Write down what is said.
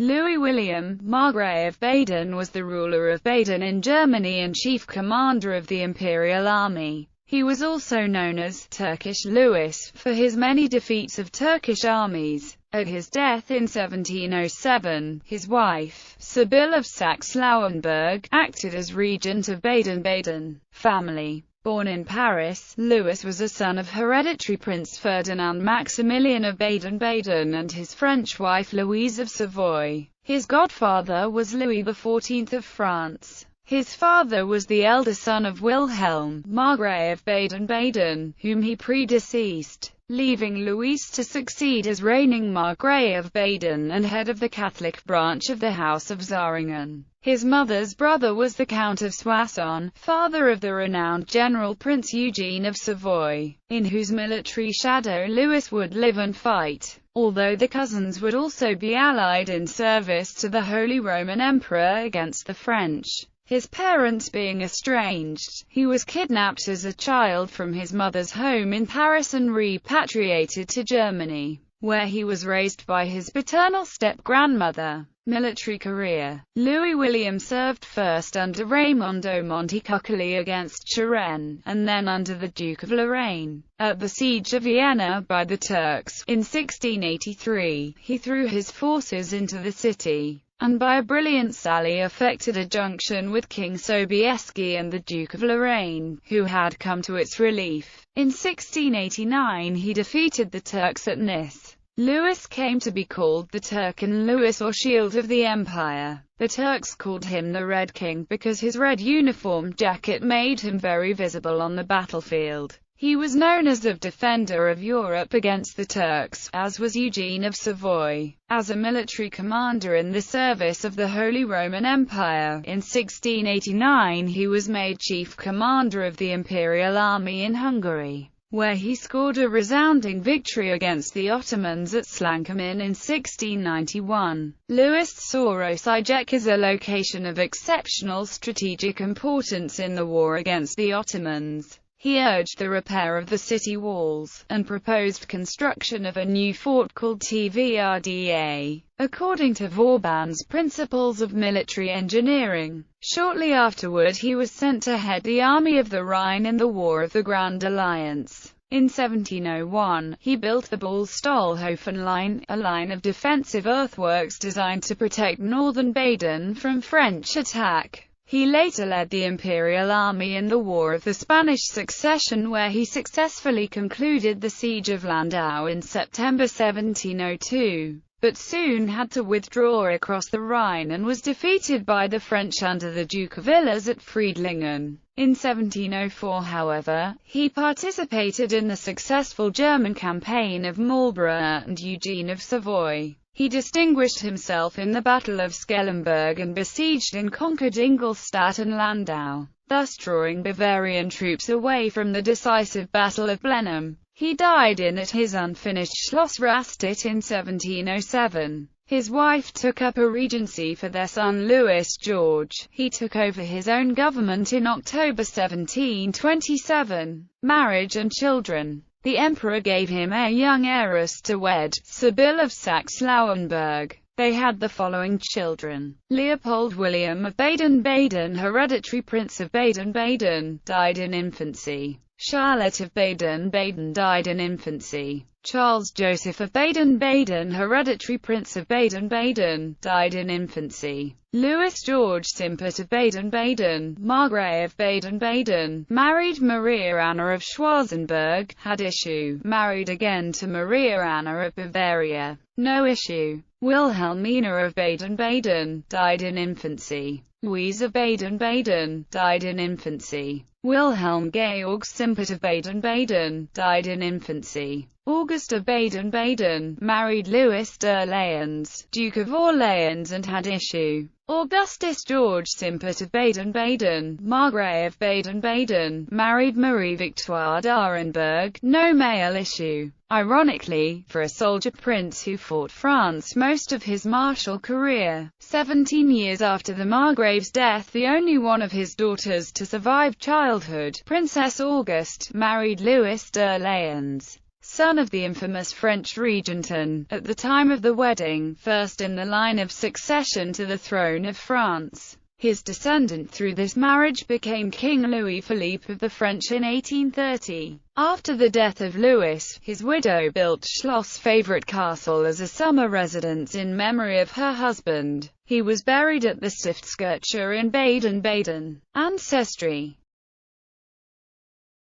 Louis William, Margrave of Baden, was the ruler of Baden in Germany and chief commander of the Imperial army. He was also known as Turkish Louis for his many defeats of Turkish armies. At his death in 1707, his wife, Sibylle of Saxe-Lauenburg, acted as regent of Baden-Baden. Family. Born in Paris, Louis was a son of hereditary Prince Ferdinand Maximilian of Baden-Baden and his French wife Louise of Savoy. His godfather was Louis XIV of France. His father was the elder son of Wilhelm, Margrave of Baden-Baden, whom he predeceased, leaving Louis to succeed as reigning Margrave of Baden and head of the Catholic branch of the House of Zähringen. His mother's brother was the Count of Soissons, father of the renowned general Prince Eugene of Savoy, in whose military shadow Louis would live and fight, although the cousins would also be allied in service to the Holy Roman Emperor against the French. His parents being estranged, he was kidnapped as a child from his mother's home in Paris and repatriated to Germany, where he was raised by his paternal step-grandmother. Military career. Louis William served first under Raimondo Montecuccoli against Turenne, and then under the Duke of Lorraine. At the siege of Vienna by the Turks, in 1683, he threw his forces into the city, and by a brilliant sally effected a junction with King Sobieski and the Duke of Lorraine, who had come to its relief. In 1689 he defeated the Turks at Nice. Louis came to be called the Turcan Louis or Shield of the Empire. The Turks called him the Red King because his red uniform jacket made him very visible on the battlefield. He was known as the Defender of Europe against the Turks, as was Eugene of Savoy. As a military commander in the service of the Holy Roman Empire, in 1689 he was made chief commander of the Imperial army in Hungary, where he scored a resounding victory against the Ottomans at Slankamen in 1691. Louis saw Osijek as a location of exceptional strategic importance in the war against the Ottomans. He urged the repair of the city walls, and proposed construction of a new fort called Tvrda, according to Vauban's principles of military engineering. Shortly afterward he was sent to head the Army of the Rhine in the War of the Grand Alliance. In 1701, he built the Ball-Stollhofen line, a line of defensive earthworks designed to protect northern Baden from French attack. He later led the Imperial army in the War of the Spanish Succession, where he successfully concluded the siege of Landau in September 1702, but soon had to withdraw across the Rhine and was defeated by the French under the Duke of Villars at Friedlingen. In 1704, however, he participated in the successful German campaign of Marlborough and Eugene of Savoy. He distinguished himself in the Battle of Schellenberg and besieged and conquered Ingolstadt and Landau, thus drawing Bavarian troops away from the decisive Battle of Blenheim. He died at his unfinished Schloss Rastatt in 1707. His wife took up a regency for their son Louis George. He took over his own government in October 1727. Marriage and children. The emperor gave him a young heiress to wed, Sibylle of Saxe-Lauenburg. They had the following children: Leopold William of Baden-Baden, hereditary Prince of Baden-Baden, died in infancy. Charlotte of Baden-Baden died in infancy. Charles Joseph of Baden-Baden, hereditary Prince of Baden-Baden, died in infancy. Louis George Simpert of Baden-Baden, Margrave of Baden-Baden, married Maria Anna of Schwarzenberg, had issue, married again to Maria Anna of Bavaria, no issue. Wilhelmina of Baden-Baden, died in infancy. Louise of Baden-Baden, died in infancy. Wilhelm Georg Simpert of Baden-Baden, died in infancy. August of Baden-Baden, married Louis de Leyens, Duke of Orleans, and had issue. Augustus George Simpert of Baden-Baden, Margrave of Baden-Baden, married Marie-Victoire d'Arenberg, no male issue. Ironically, for a soldier prince who fought France most of his martial career, 17 years after the Margrave's death, the only one of his daughters to survive childhood, Princess Auguste, married Louis de Leyens. son of the infamous French regent and, at the time of the wedding, first in the line of succession to the throne of France. His descendant through this marriage became King Louis-Philippe of the French in 1830. After the death of Louis, his widow built Schloss Favorite Castle as a summer residence in memory of her husband. He was buried at the Stiftskirche in Baden-Baden. Ancestry.